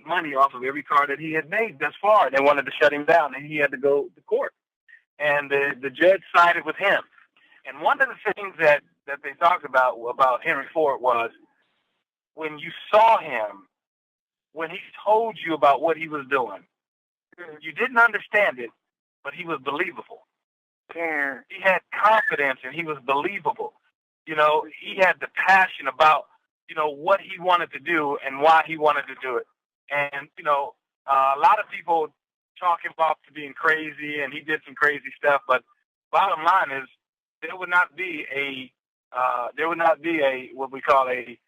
money off of every car that he had made thus far. They wanted to shut him down, and he had to go to court. And the judge sided with him. And one of the things that they talked about Henry Ford was when you saw him, when he told you about what he was doing, you didn't understand it, but he was believable. Yeah. He had confidence, and he was believable. You know, he had the passion about, you know, what he wanted to do and why he wanted to do it. And, you know, a lot of people chalk him up to being crazy, and he did some crazy stuff. But bottom line is, there would not be a what we call a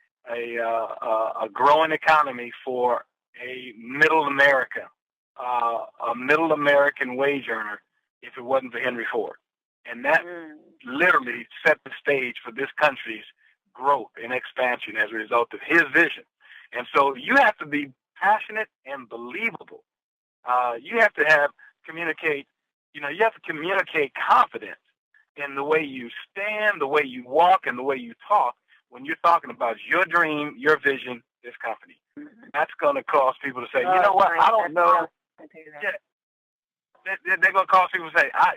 growing economy for a middle American wage earner if it wasn't for Henry Ford. And that literally set the stage for this country's growth and expansion as a result of his vision. And so you have to be passionate and believable. You have to communicate confidence in the way you stand, the way you walk, and the way you talk when you're talking about your dream, your vision, this company. That's going to cause people to say, you know what, I don't know. Yeah, they're going to cause people to say, I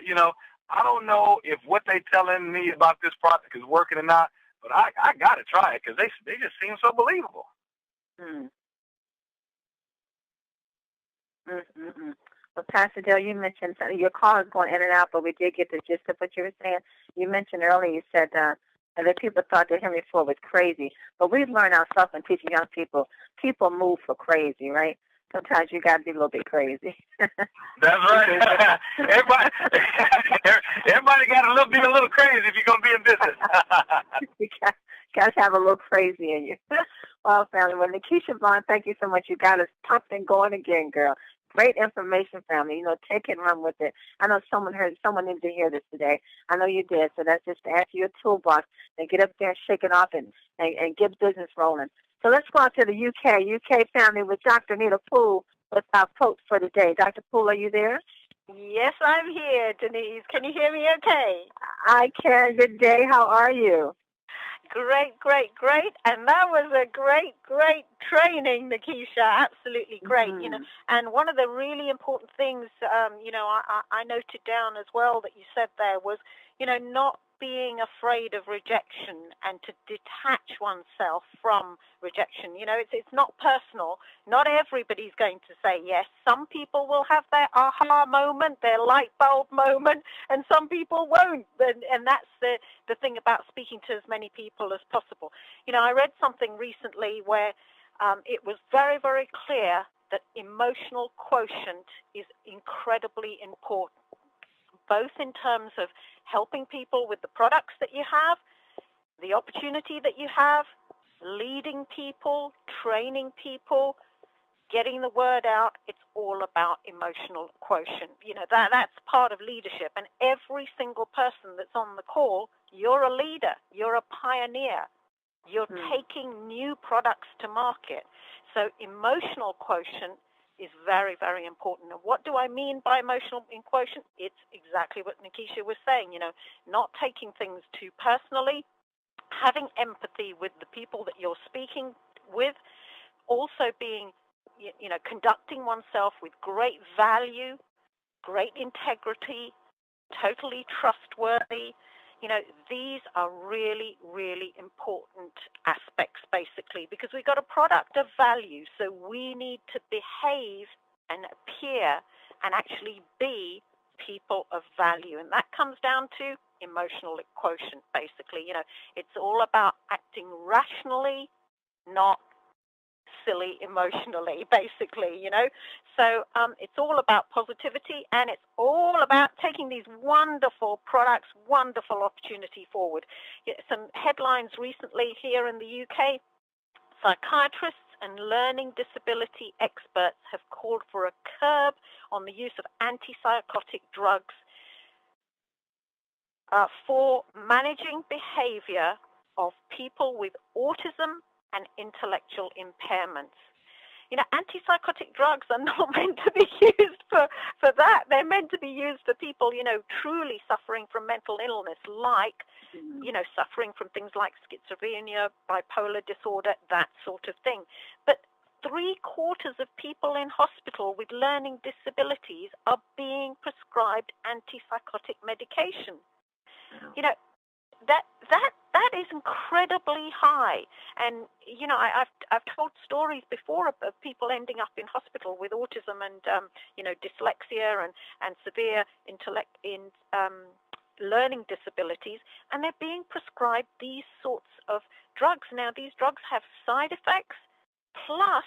don't know if what they're telling me about this product is working or not, but I got to try it because they just seem so believable. Well, Pastor Dale, you mentioned your call is going in and out, but we did get the gist of what you were saying. You mentioned earlier, you said that people thought that Henry Ford was crazy, but we've learned ourselves and teaching young people move for crazy, right? Sometimes you got to be a little bit crazy. That's right. everybody got a little crazy if you're going to be in business. You got to have a little crazy in you. Well, family, Nikisha Vaughn, thank you so much. You got us pumped and going again, girl. Great information, family. You know, take it and run with it. I know someone needed to hear this today. I know you did. So that's just to add to your toolbox and get up there and shake it off and get business rolling. So let's go out to the UK family with Dr. Nita Poole with our quote for the day. Dr. Poole, are you there? Yes, I'm here, Denise. Can you hear me okay? I can. Good day. How are you? Great. And that was a great training, Nikisha. Absolutely great. You know, and one of the really important things, I noted down as well that you said there was, not being afraid of rejection and to detach oneself from rejection. It's not personal. Not everybody's going to say yes. Some people will have their aha moment, their light bulb moment, and some people won't. And that's the thing about speaking to as many people as possible. I read something recently where it was very, very clear that emotional quotient is incredibly important, both in terms of helping people with the products that you have, the opportunity that you have, leading people, training people, getting the word out. It's all about emotional quotient. That's part of leadership. And every single person that's on the call, you're a leader. You're a pioneer. You're taking new products to market. So emotional quotient is very, very important. And what do I mean by emotional quotient? It's exactly what Nikisha was saying, not taking things too personally, having empathy with the people that you're speaking with, also being, conducting oneself with great value, great integrity, totally trustworthy. These are really, really important aspects, basically, because we've got a product of value. So we need to behave and appear and actually be people of value. And that comes down to emotional quotient, basically. It's all about acting rationally, not silly emotionally, basically, So it's all about positivity, and it's all about taking these wonderful products, wonderful opportunity forward. Some headlines recently here in the UK, psychiatrists and learning disability experts have called for a curb on the use of antipsychotic drugs for managing behavior of people with autism and intellectual impairments. Antipsychotic drugs are not meant to be used for for that. They're meant to be used for people, truly suffering from mental illness, like, suffering from things like schizophrenia, bipolar disorder, that sort of thing. But 3/4 of people in hospital with learning disabilities are being prescribed antipsychotic medication. That is incredibly high. And I've told stories before of people ending up in hospital with autism and dyslexia and severe learning disabilities, and they're being prescribed these sorts of drugs. Now, these drugs have side effects, plus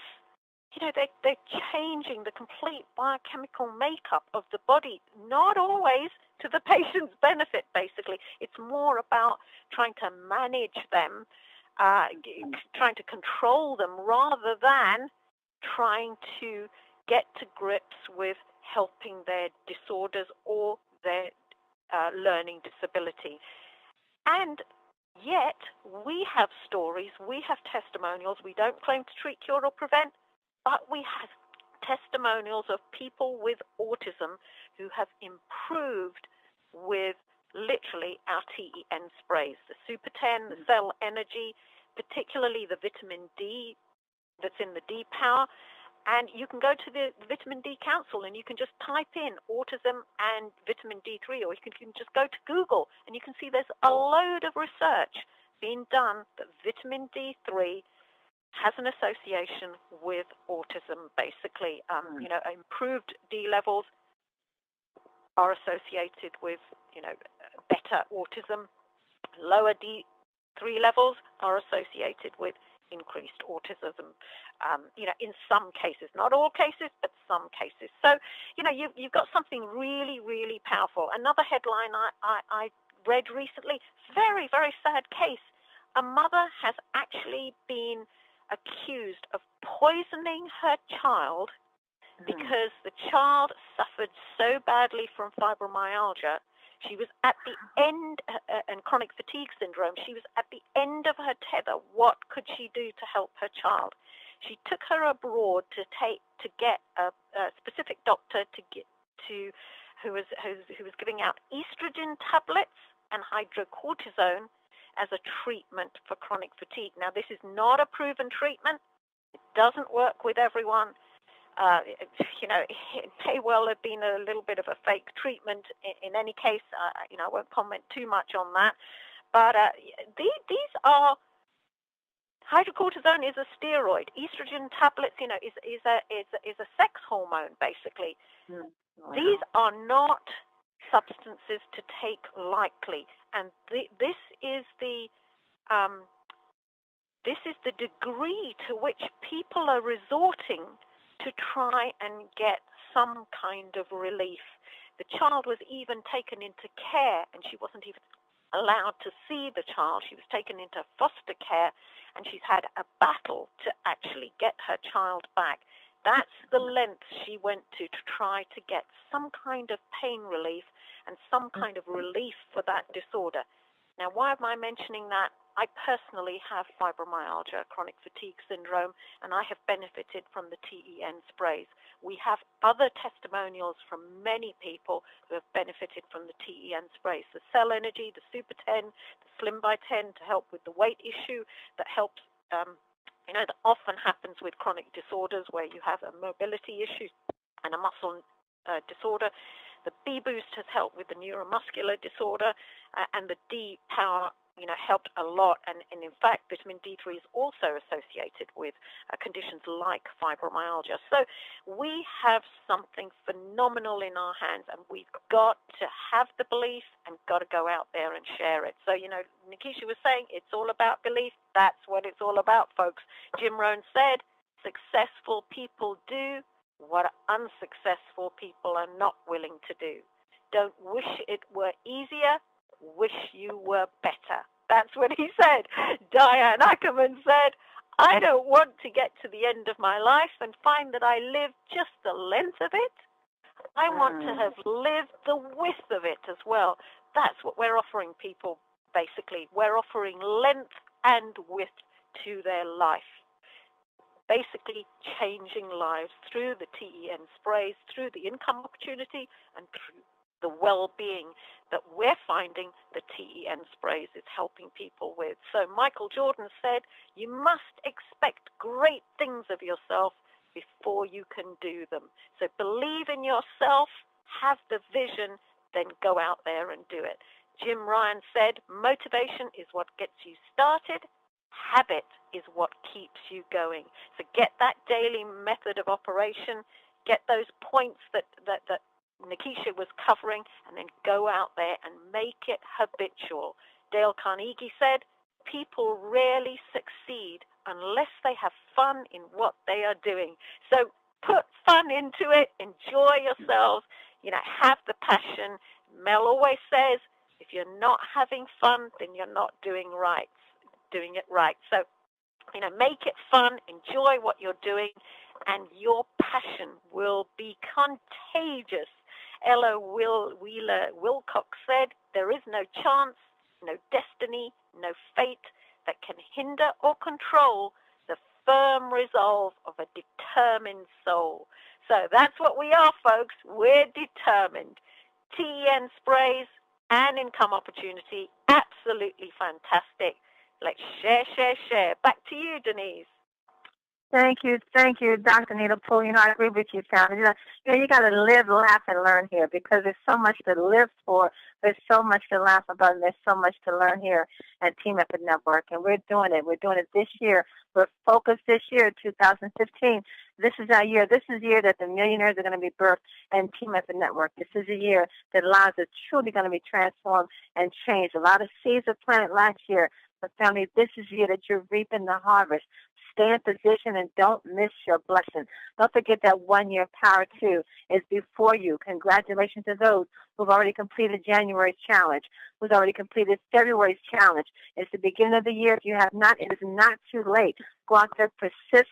they're changing the complete biochemical makeup of the body, not always to the patient's benefit, basically. It's more about trying to manage them, trying to control them, rather than trying to get to grips with helping their disorders or their learning disability. And yet, we have stories, we have testimonials. We don't claim to treat, cure, or prevent, but we have testimonials of people with autism who have improved with literally our TEN sprays, the Super 10, the Cell Energy, particularly the vitamin D that's in the D Power. And you can go to the Vitamin D Council and you can just type in autism and vitamin D3, or you can just go to Google and you can see there's a load of research being done that vitamin D3 has an association with autism, basically. Improved D levels are associated with, better autism. Lower D3 levels are associated with increased autism, in some cases, not all cases, but some cases. So, you've got something really, really powerful. Another headline I read recently, very, very sad case. A mother has actually been accused of poisoning her child because the child suffered so badly from fibromyalgia. She was at the end, and chronic fatigue syndrome, she was at the end of her tether. What could she do to help her child? She took her abroad to get a specific doctor who was giving out estrogen tablets and hydrocortisone as a treatment for chronic fatigue. Now, this is not a proven treatment. It doesn't work with everyone. It may well have been a little bit of a fake treatment. In any case, I won't comment too much on that. But these are, hydrocortisone is a steroid. Estrogen tablets, is a sex hormone, basically. Wow. These are not substances to take lightly, and this is the degree to which people are resorting to try and get some kind of relief. The child was even taken into care, and she wasn't even allowed to see the child. She was taken into foster care, and she's had a battle to actually get her child back. That's the length she went to try to get some kind of pain relief and some kind of relief for that disorder. Now, why am I mentioning that? I personally have fibromyalgia, chronic fatigue syndrome, and I have benefited from the TEN sprays. We have other testimonials from many people who have benefited from the TEN sprays. The Cell Energy, the Super 10, the Slim by 10 to help with the weight issue that helps, that often happens with chronic disorders where you have a mobility issue and a muscle disorder. The B-Boost has helped with the neuromuscular disorder, and the D-Power, helped a lot. And in fact, vitamin D3 is also associated with conditions like fibromyalgia. So we have something phenomenal in our hands, and we've got to have the belief and got to go out there and share it. So, Nikisha was saying it's all about belief. That's what it's all about, folks. Jim Rohn said, successful people do what unsuccessful people are not willing to do. Don't wish it were easier, wish you were better. That's what he said. Diane Ackerman said, I don't want to get to the end of my life and find that I live just the length of it. I want to have lived the width of it as well. That's what we're offering people, basically. We're offering length and width to their life. basically changing lives through the TEN sprays, through the income opportunity, and through the well-being that we're finding the TEN sprays is helping people with. So Michael Jordan said, you must expect great things of yourself before you can do them. So believe in yourself, have the vision, then go out there and do it. Jim Ryan said, motivation is what gets you started. Habit is what keeps you going. So get that daily method of operation, get those points that Nikisha was covering, and then go out there and make it habitual. Dale Carnegie said, people rarely succeed unless they have fun in what they are doing. So put fun into it, enjoy yourselves, have the passion. Mel always says, if you're not having fun, then you're not doing it right. So, make it fun, enjoy what you're doing, and your passion will be contagious. Ella Wheeler Wilcox said, there is no chance, no destiny, no fate that can hinder or control the firm resolve of a determined soul. So that's what we are, folks. We're determined. TEN sprays and income opportunity, absolutely fantastic. Let's share. Back to you, Denise. Thank you, Dr. Nita Poole. I agree with you, family. You got to live, laugh, and learn here because there's so much to live for. There's so much to laugh about, and there's so much to learn here at Team Effort Network, and we're doing it. We're doing it this year. We're focused this year, 2015. This is our year. This is the year that the millionaires are going to be birthed in Team Effort Network. This is a year that lives are truly going to be transformed and changed. A lot of seeds were planted last year, but family, this is the year that you're reaping the harvest. Stay in position and don't miss your blessing. Don't forget that 1 year Power 2 is before you. Congratulations to those who've already completed January's challenge, who's already completed February's challenge. It's the beginning of the year. If you have not, it is not too late. Go out there, persist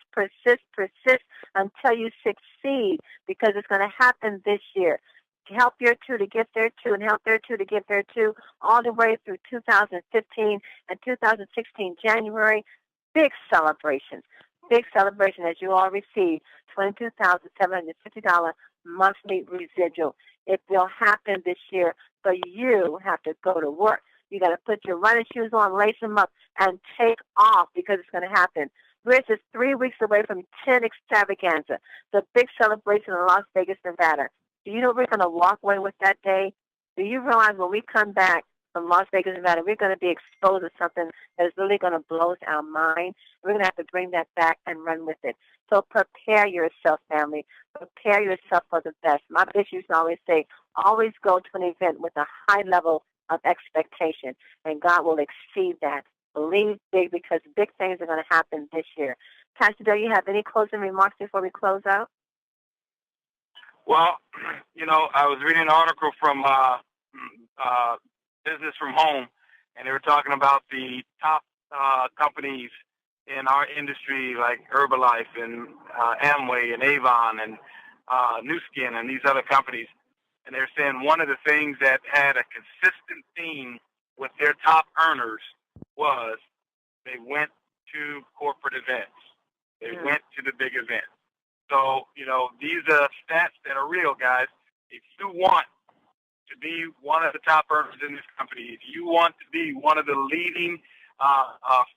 until you succeed, because it's going to happen this year. Help your two to get there too, and help their two to get there too, all the way through 2015 and 2016 January. Big celebration as you all receive $22,750 monthly residual. It will happen this year, but you have to go to work. You got to put your running shoes on, lace them up, and take off, because it's going to happen. We're just 3 weeks away from 10 Extravaganza, the big celebration in Las Vegas, Nevada. Do you know we're going to walk away with that day? Do you realize when we come back from Las Vegas, Nevada, we're going to be exposed to something that is really going to blow our mind? We're going to have to bring that back and run with it. So prepare yourself, family. Prepare yourself for the best. My bishops always say, always go to an event with a high level of expectation, and God will exceed that. Believe big, because big things are going to happen this year. Pastor, do you have any closing remarks before we close out? Well, I was reading an article from Business from Home, and they were talking about the top companies in our industry, like Herbalife and Amway and Avon and Nu Skin and these other companies. And they're saying one of the things that had a consistent theme with their top earners was they went to corporate events. They went to the big events. So, these are stats that are real, guys. If you want to be one of the top earners in this company, if you want to be one of the leading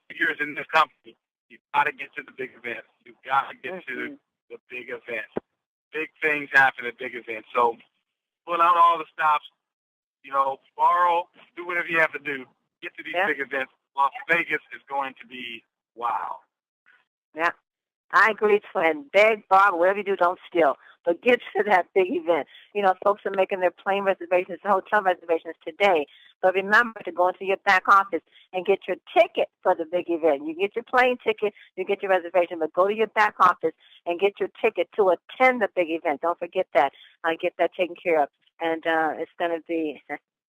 figures in this company, you've got to get to the big events. You've got to get to the big events. Big things happen at big events. So pull out all the stops, borrow, do whatever you have to do. Get to these big events. Las Vegas is going to be wow. Yeah. I agree, twin. Beg, borrow, whatever you do, don't steal. But get to that big event. Folks are making their plane reservations, hotel reservations today. But remember to go into your back office and get your ticket for the big event. You get your plane ticket, you get your reservation, but go to your back office and get your ticket to attend the big event. Don't forget that. Get that taken care of. And it's going to be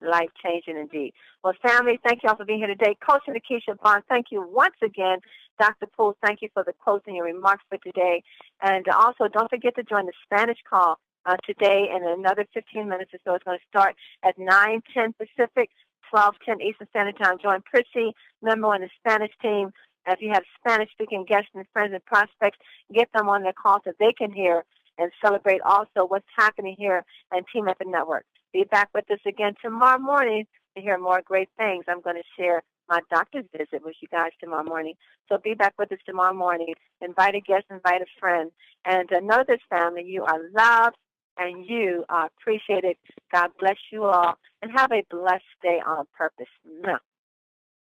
life-changing indeed. Well, family, thank you all for being here today. Coach Nikisha Barnes, thank you once again. Dr. Poole, thank you for the quotes and your remarks for today. And also, don't forget to join the Spanish call today in another 15 minutes or so. It's going to start at 9:10 Pacific, 12:10 Eastern Standard Time. Join Prissy, member on the Spanish team, If you have Spanish-speaking guests and friends and prospects, get them on their call so they can hear and celebrate also what's happening here and Team Up and Network. Be back with us again tomorrow morning to hear more great things. I'm going to share my doctor's visit with you guys tomorrow morning. So be back with us tomorrow morning. Invite a guest, invite a friend. And know this, family, you are loved and you are appreciated. God bless you all. And have a blessed day on purpose.